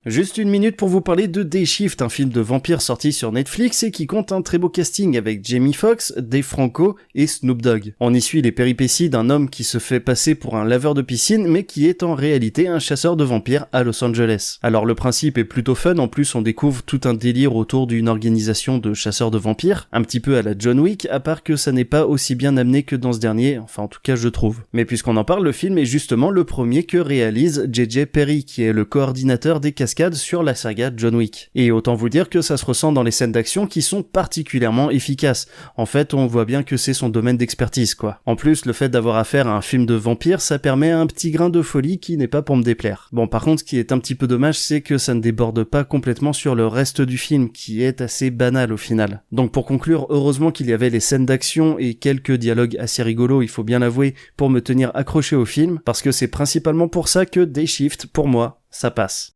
Juste une minute pour vous parler de Day Shift, un film de vampire sorti sur Netflix et qui compte un très beau casting avec Jamie Foxx, Dave Franco et Snoop Dogg. On y suit les péripéties d'un homme qui se fait passer pour un laveur de piscine mais qui est en réalité un chasseur de vampires à Los Angeles. Alors le principe est plutôt fun, en plus on découvre tout un délire autour d'une organisation de chasseurs de vampires, un petit peu à la John Wick, à part que ça n'est pas aussi bien amené que dans ce dernier, enfin en tout cas je trouve. Mais puisqu'on en parle, le film est justement le premier que réalise J.J. Perry, qui est le coordinateur des cascades sur la saga John Wick. Et autant vous dire que ça se ressent dans les scènes d'action qui sont particulièrement efficaces. En fait, on voit bien que c'est son domaine d'expertise, quoi. En plus, le fait d'avoir affaire à un film de vampire, ça permet un petit grain de folie qui n'est pas pour me déplaire. Bon, par contre, ce qui est un petit peu dommage, c'est que ça ne déborde pas complètement sur le reste du film, qui est assez banal au final. Donc pour conclure, heureusement qu'il y avait les scènes d'action et quelques dialogues assez rigolos, il faut bien l'avouer, pour me tenir accroché au film, parce que c'est principalement pour ça que Day Shift, pour moi, ça passe.